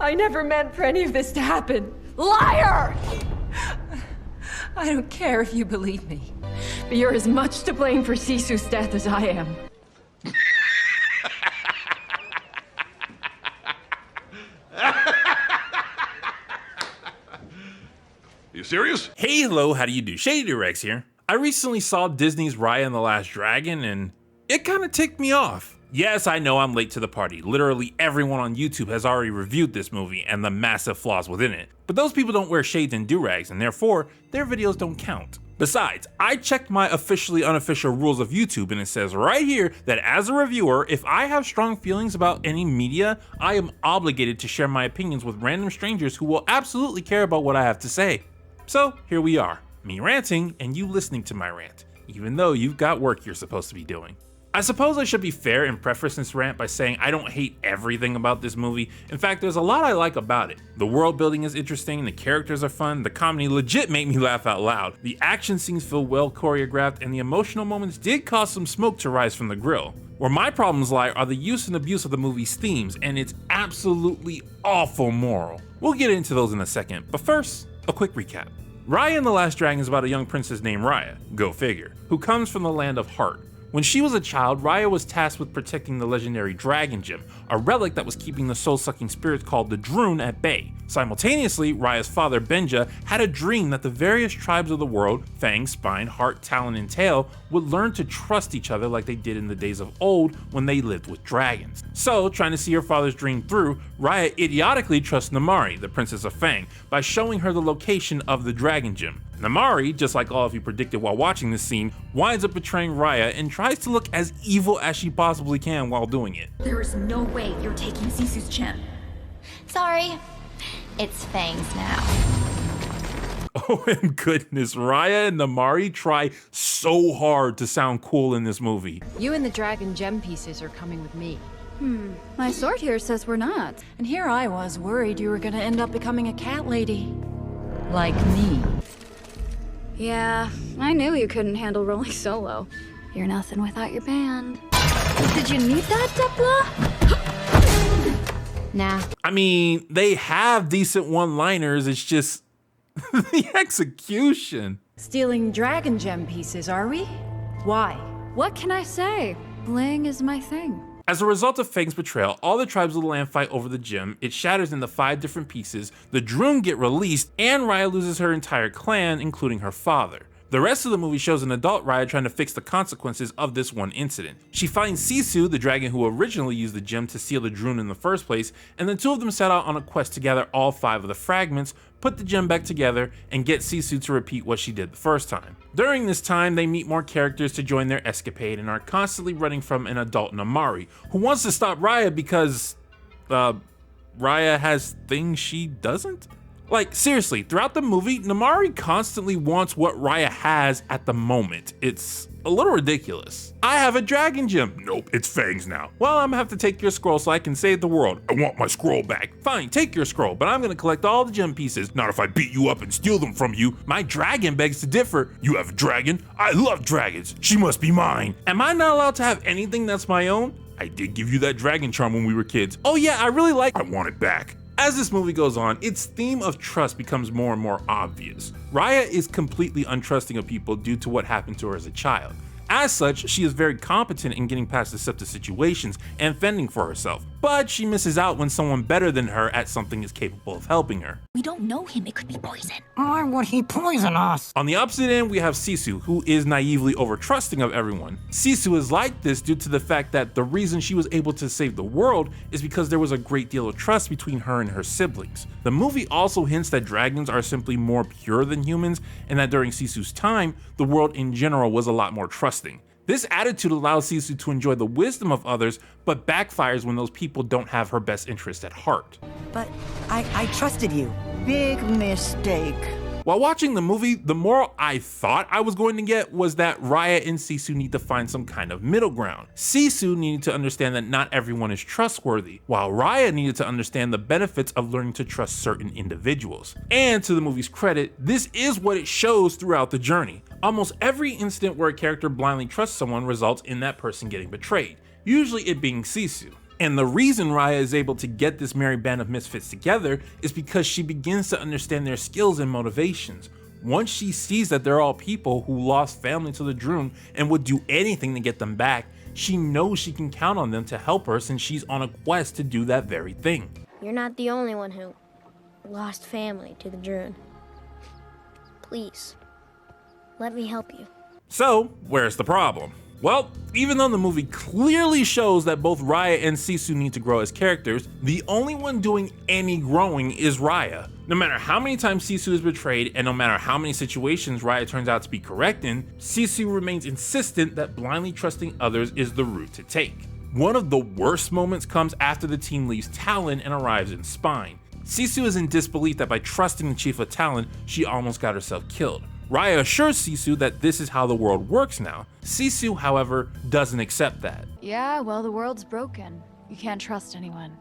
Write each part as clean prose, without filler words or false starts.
I never meant for any of this to happen. Liar! I don't care if you believe me, but you're as much to blame for Sisu's death as I am. You serious? Hey, hello, how do you do? Shady Doorags here. I recently saw Disney's Raya and the Last Dragon, and it kind of ticked me off. Yes, I know I'm late to the party. Literally everyone on YouTube has already reviewed this movie and the massive flaws within it. But those people don't wear shades and doorags, and therefore, their videos don't count. Besides, I checked my officially unofficial rules of YouTube, and it says right here that as a reviewer, if I have strong feelings about any media, I am obligated to share my opinions with random strangers who will absolutely care about what I have to say. So here we are, me ranting and you listening to my rant, even though you've got work you're supposed to be doing. I suppose I should be fair and preface this rant by saying I don't hate everything about this movie. In fact, there's a lot I like about it. The world building is interesting, the characters are fun, the comedy legit made me laugh out loud, the action scenes feel well choreographed, and the emotional moments did cause some smoke to rise from the grill. Where my problems lie are the use and abuse of the movie's themes and its absolutely awful moral. We'll get into those in a second, but first, a quick recap. Raya and the Last Dragon is about a young princess named Raya, go figure, who comes from the land of Heart. When she was a child, Raya was tasked with protecting the legendary Dragon Gem, a relic that was keeping the soul-sucking spirits called the Droon at bay. Simultaneously, Raya's father, Benja, had a dream that the various tribes of the world, Fang, Spine, Heart, Talon, and Tail, would learn to trust each other like they did in the days of old when they lived with dragons. So, trying to see her father's dream through, Raya idiotically trusts Namari, the princess of Fang, by showing her the location of the Dragon Gem. Namari, just like all of you predicted while watching this scene, winds up betraying Raya and tries to look as evil as she possibly can while doing it. There is no way you're taking Sisu's gem. Sorry, it's Fang's now. Oh and goodness, Raya and Namari try so hard to sound cool in this movie. You and the dragon gem pieces are coming with me. My sword here says we're not. And here I was worried you were gonna end up becoming a cat lady. Like me. Yeah, I knew you couldn't handle rolling solo. You're nothing without your band. Did you need that, Depla? Nah. I mean, they have decent one-liners, it's just the execution. Stealing dragon gem pieces, are we? Why? What can I say? Bling is my thing. As a result of Fang's betrayal, all the tribes of the land fight over the gem, it shatters into 5 different pieces, the Droon get released, and Raya loses her entire clan, including her father. The rest of the movie shows an adult Raya trying to fix the consequences of this one incident. She finds Sisu, the dragon who originally used the gem to steal the Droon in the first place, and the two of them set out on a quest to gather all 5 of the fragments, put the gem back together, and get Sisu to repeat what she did the first time. During this time, they meet more characters to join their escapade and are constantly running from an adult Namari, who wants to stop Raya because, Raya has things she doesn't? Like, seriously, throughout the movie, Namari constantly wants what Raya has at the moment. It's a little ridiculous. I have a dragon gem. Nope, it's Fang's now. Well, I'm gonna have to take your scroll so I can save the world. I want my scroll back. Fine, take your scroll, but I'm gonna collect all the gem pieces. Not if I beat you up and steal them from you. My dragon begs to differ. You have a dragon? I love dragons. She must be mine. Am I not allowed to have anything that's my own? I did give you that dragon charm when we were kids. Oh yeah, I really like it. I want it back. As this movie goes on, its theme of trust becomes more and more obvious. Raya is completely untrusting of people due to what happened to her as a child. As such, she is very competent in getting past deceptive situations and fending for herself, but she misses out when someone better than her at something is capable of helping her. We don't know him, it could be poison. Why would he poison us? On the opposite end, we have Sisu, who is naively over-trusting of everyone. Sisu is like this due to the fact that the reason she was able to save the world is because there was a great deal of trust between her and her siblings. The movie also hints that dragons are simply more pure than humans, and that during Sisu's time, the world in general was a lot more trusting. This attitude allows Sisu to enjoy the wisdom of others, but backfires when those people don't have her best interest at heart. But I trusted you. Big mistake. While watching the movie, the moral I thought I was going to get was that Raya and Sisu need to find some kind of middle ground. Sisu needed to understand that not everyone is trustworthy, while Raya needed to understand the benefits of learning to trust certain individuals. And to the movie's credit, this is what it shows throughout the journey. Almost every incident where a character blindly trusts someone results in that person getting betrayed, usually it being Sisu. And the reason Raya is able to get this merry band of misfits together is because she begins to understand their skills and motivations. Once she sees that they're all people who lost family to the Droon and would do anything to get them back, she knows she can count on them to help her since she's on a quest to do that very thing. You're not the only one who lost family to the Droon. Please, let me help you. So, where's the problem? Well, even though the movie clearly shows that both Raya and Sisu need to grow as characters, the only one doing any growing is Raya. No matter how many times Sisu is betrayed, and no matter how many situations Raya turns out to be correct in, Sisu remains insistent that blindly trusting others is the route to take. One of the worst moments comes after the team leaves Talon and arrives in Spine. Sisu is in disbelief that by trusting the chief of Talon, she almost got herself killed. Raya assures Sisu that this is how the world works now. Sisu, however, doesn't accept that. Yeah, well, the world's broken. You can't trust anyone.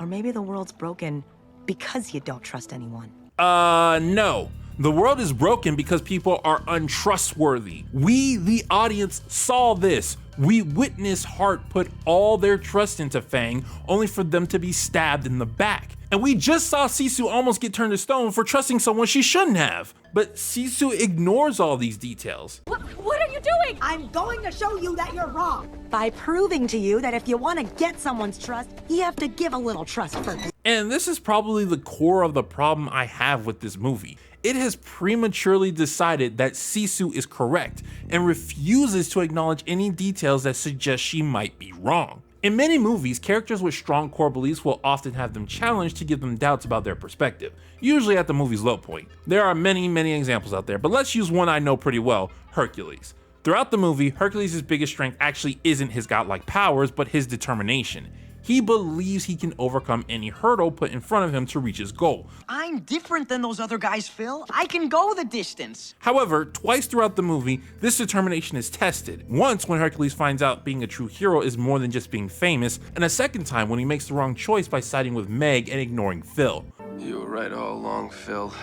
Or maybe the world's broken because you don't trust anyone. No. The world is broken because people are untrustworthy. We, the audience, saw this. We witnessed Hart put all their trust into Fang, only for them to be stabbed in the back. And we just saw Sisu almost get turned to stone for trusting someone she shouldn't have. But Sisu ignores all these details. What are you doing? I'm going to show you that you're wrong by proving to you that if you want to get someone's trust, you have to give a little trust first. And this is probably the core of the problem I have with this movie. It has prematurely decided that Sisu is correct and refuses to acknowledge any details that suggest she might be wrong. In many movies, characters with strong core beliefs will often have them challenged to give them doubts about their perspective, usually at the movie's low point. There are many examples out there, but let's use one I know pretty well, Hercules. Throughout the movie, Hercules' biggest strength actually isn't his godlike powers, but his determination. He believes he can overcome any hurdle put in front of him to reach his goal. I'm different than those other guys, Phil. I can go the distance. However, twice throughout the movie, this determination is tested. Once when Hercules finds out being a true hero is more than just being famous, and a second time when he makes the wrong choice by siding with Meg and ignoring Phil. You were right all along, Phil.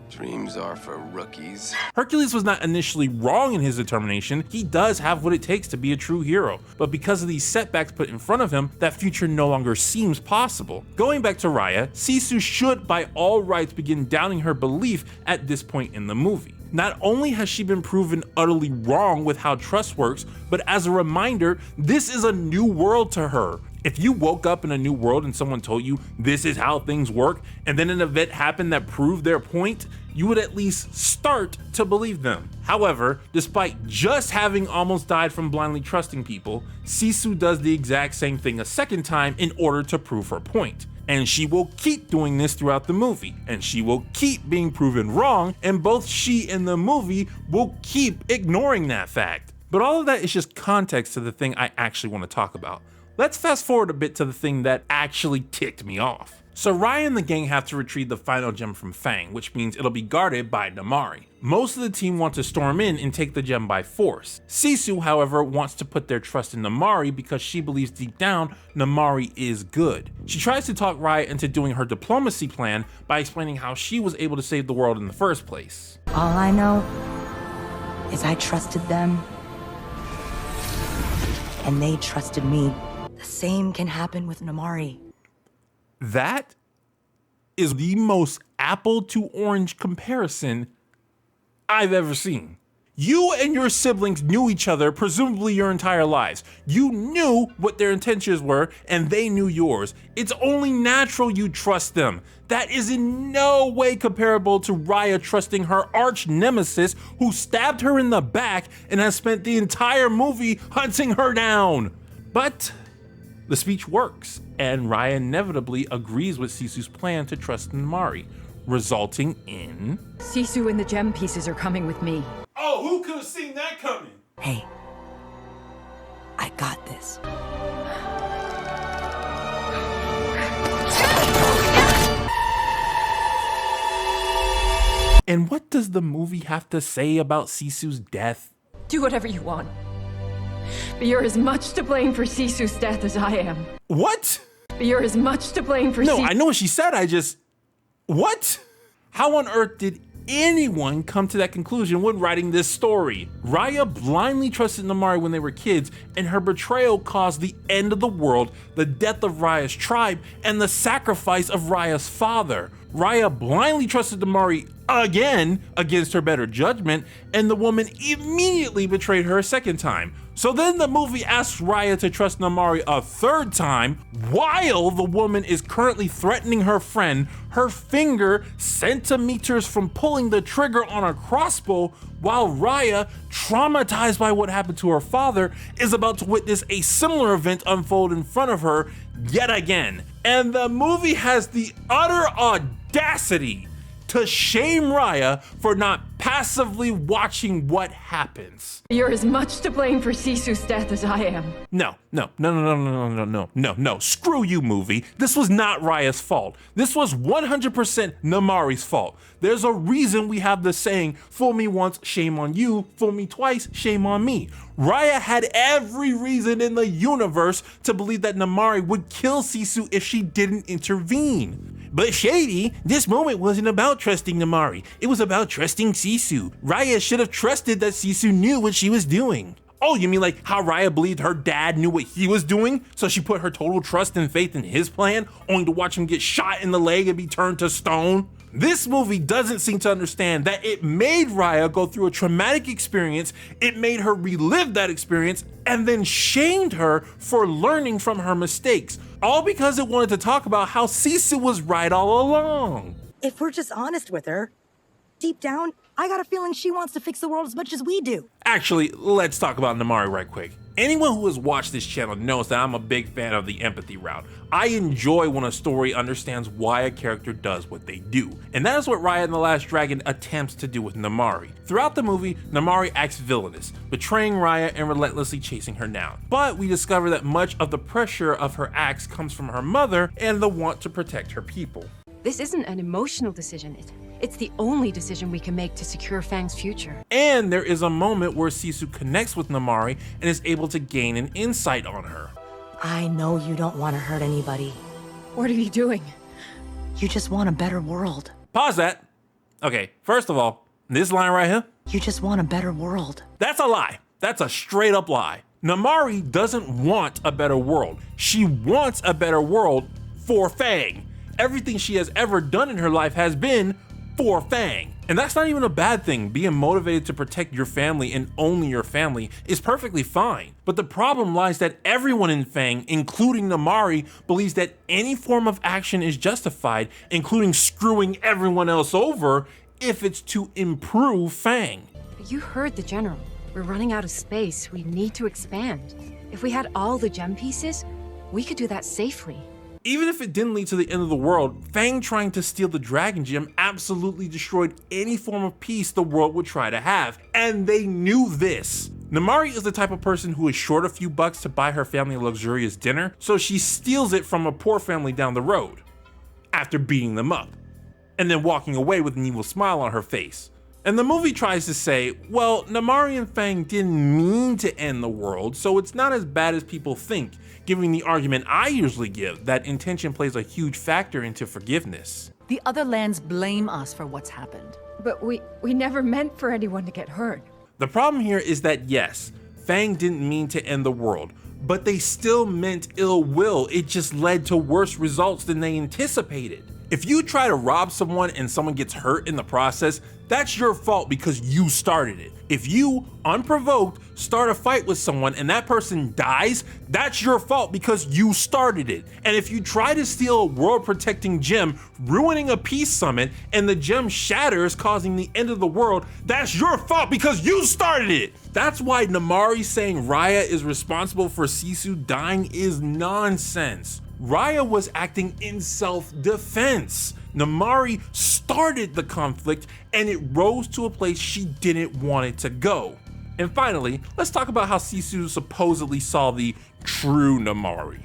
Dreams are for rookies. Hercules was not initially wrong in his determination. He does have what it takes to be a true hero, but because of these setbacks put in front of him, that future no longer seems possible. Going back to Raya, Sisu should by all rights begin doubting her belief at this point in the movie. Not only has she been proven utterly wrong with how trust works, but as a reminder, this is a new world to her. If you woke up in a new world and someone told you this is how things work, and then an event happened that proved their point, you would at least start to believe them. However, despite just having almost died from blindly trusting people, Sisu does the exact same thing a second time in order to prove her point. And she will keep doing this throughout the movie, and she will keep being proven wrong, and both she and the movie will keep ignoring that fact. But all of that is just context to the thing I actually want to talk about. Let's fast forward a bit to the thing that actually ticked me off. So Raya and the gang have to retrieve the final gem from Fang, which means it'll be guarded by Namari. Most of the team want to storm in and take the gem by force. Sisu, however, wants to put their trust in Namari because she believes deep down Namari is good. She tries to talk Raya into doing her diplomacy plan by explaining how she was able to save the world in the first place. All I know is I trusted them, and they trusted me. The same can happen with Namari. That is the most apple to orange comparison I've ever seen. You and your siblings knew each other presumably your entire lives. You knew what their intentions were and they knew yours. It's only natural you trust them. That is in no way comparable to Raya trusting her arch nemesis who stabbed her in the back and has spent the entire movie hunting her down. But the speech works, and Raya inevitably agrees with Sisu's plan to trust Namari, resulting in... Sisu and the gem pieces are coming with me. Oh, who could have seen that coming? Hey, I got this. And what does the movie have to say about Sisu's death? Do whatever you want. But you're as much to blame for Sisu's death as I am. What? But you're as much to blame for No, I know what she said, What? How on earth did anyone come to that conclusion when writing this story? Raya blindly trusted Namari when they were kids, and her betrayal caused the end of the world, the death of Raya's tribe, and the sacrifice of Raya's father. Raya blindly trusted Namari again against her better judgment, and the woman immediately betrayed her a second time. So then the movie asks Raya to trust Namari a third time while the woman is currently threatening her friend, her finger centimeters from pulling the trigger on a crossbow, while Raya, traumatized by what happened to her father, is about to witness a similar event unfold in front of her yet again. And the movie has the utter audacity to shame Raya for not passively watching what happens. You're as much to blame for Sisu's death as I am. No. Screw you, movie. This was not Raya's fault. This was 100% Namari's fault. There's a reason we have the saying, fool me once, shame on you, fool me twice, shame on me. Raya had every reason in the universe to believe that Namari would kill Sisu if she didn't intervene. But Shady, this moment wasn't about trusting Namari. It was about trusting Sisu. Raya should have trusted that Sisu knew what she was doing. Oh, you mean like how Raya believed her dad knew what he was doing, so she put her total trust and faith in his plan, only to watch him get shot in the leg and be turned to stone? This movie doesn't seem to understand that it made Raya go through a traumatic experience, it made her relive that experience, and then shamed her for learning from her mistakes, all because it wanted to talk about how Sisu was right all along. If we're just honest with her, deep down, I got a feeling she wants to fix the world as much as we do. Actually, let's talk about Namari right quick. Anyone who has watched this channel knows that I'm a big fan of the empathy route. I enjoy when a story understands why a character does what they do. And that is what Raya and the Last Dragon attempts to do with Namari. Throughout the movie, Namari acts villainous, betraying Raya and relentlessly chasing her down. But we discover that much of the pressure of her acts comes from her mother and the want to protect her people. This isn't an emotional decision. It's the only decision we can make to secure Fang's future. And there is a moment where Sisu connects with Namari and is able to gain an insight on her. I know you don't want to hurt anybody. What are you doing? You just want a better world. Pause that. Okay, first of all, this line right here. You just want a better world. That's a lie. That's a straight up lie. Namari doesn't want a better world. She wants a better world for Fang. Everything she has ever done in her life has been for Fang. And that's not even a bad thing. Being motivated to protect your family and only your family is perfectly fine. But the problem lies that everyone in Fang, including Namari, believes that any form of action is justified, including screwing everyone else over, if it's to improve Fang. But you heard the general. We're running out of space. We need to expand. If we had all the gem pieces, we could do that safely. Even if it didn't lead to the end of the world, Fang trying to steal the Dragon Gem absolutely destroyed any form of peace the world would try to have, and they knew this. Namari is the type of person who is short a few bucks to buy her family a luxurious dinner, so she steals it from a poor family down the road, after beating them up, and then walking away with an evil smile on her face. And the movie tries to say, well, Namari and Fang didn't mean to end the world, so it's not as bad as people think, giving the argument I usually give, that intention plays a huge factor into forgiveness. The other lands blame us for what's happened. But we never meant for anyone to get hurt. The problem here is that yes, Fang didn't mean to end the world, but they still meant ill will. It just led to worse results than they anticipated. If you try to rob someone and someone gets hurt in the process, that's your fault because you started it. If you, unprovoked, start a fight with someone and that person dies, that's your fault because you started it. And if you try to steal a world-protecting gem, ruining a peace summit, and the gem shatters, causing the end of the world, that's your fault because you started it. That's why Namari saying Raya is responsible for Sisu dying is nonsense. Raya was acting in self-defense. Namari started the conflict and it rose to a place she didn't want it to go. And finally, let's talk about how Sisu supposedly saw the true Namari.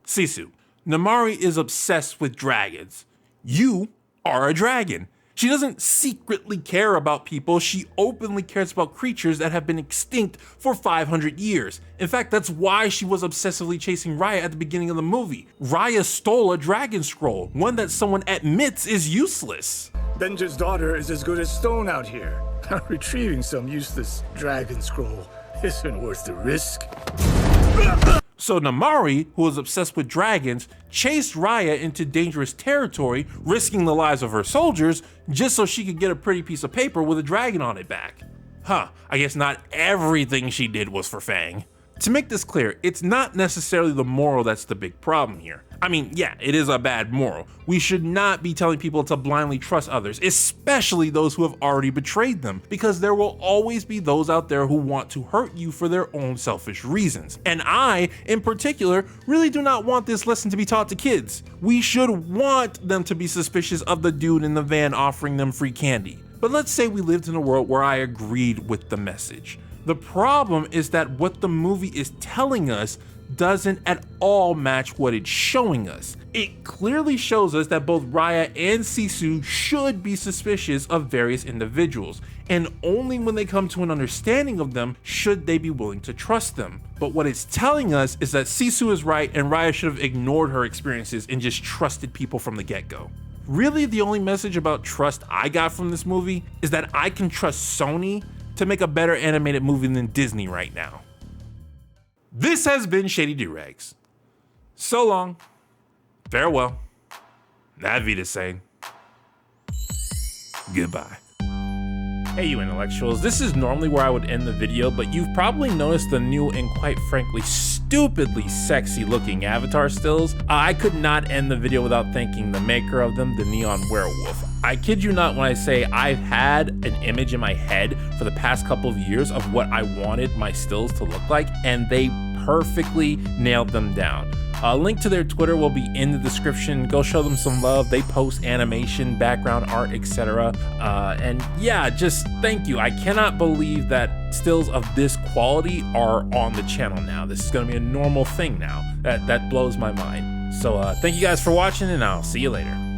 Sisu, Namari is obsessed with dragons. You are a dragon. She doesn't secretly care about people, she openly cares about creatures that have been extinct for 500 years. In fact, that's why she was obsessively chasing Raya at the beginning of the movie. Raya stole a dragon scroll, one that someone admits is useless. Benja's daughter is as good as stone out here. Retrieving some useless dragon scroll isn't worth the risk. So Namari, who was obsessed with dragons, chased Raya into dangerous territory, risking the lives of her soldiers, just so she could get a pretty piece of paper with a dragon on it back. Huh, I guess not everything she did was for Fang. To make this clear, it's not necessarily the moral that's the big problem here. I mean, yeah, it is a bad moral. We should not be telling people to blindly trust others, especially those who have already betrayed them, because there will always be those out there who want to hurt you for their own selfish reasons. And I, in particular, really do not want this lesson to be taught to kids. We should want them to be suspicious of the dude in the van offering them free candy. But let's say we lived in a world where I agreed with the message. The problem is that what the movie is telling us doesn't at all match what it's showing us. It clearly shows us that both Raya and Sisu should be suspicious of various individuals, and only when they come to an understanding of them should they be willing to trust them. But what it's telling us is that Sisu is right and Raya should have ignored her experiences and just trusted people from the get-go. Really, the only message about trust I got from this movie is that I can trust Sony to make a better animated movie than Disney right now. This has been Shady Doorags. So long, farewell, Auf Wiedersehen, goodbye. Hey you intellectuals, this is normally where I would end the video, but you've probably noticed the new and quite frankly stupidly sexy looking avatar stills. I could not end the video without thanking the maker of them, TheNeonWerewolf. I kid you not when I say I've had an image in my head for the past couple of years of what I wanted my stills to look like, and they perfectly nailed them down. A link to their Twitter will be in the description. Go show them some love. They post animation, background art, etc. And yeah, just thank you. I cannot believe that stills of this quality are on the channel now. This is going to be a normal thing now. That blows my mind. So thank you guys for watching, and I'll see you later.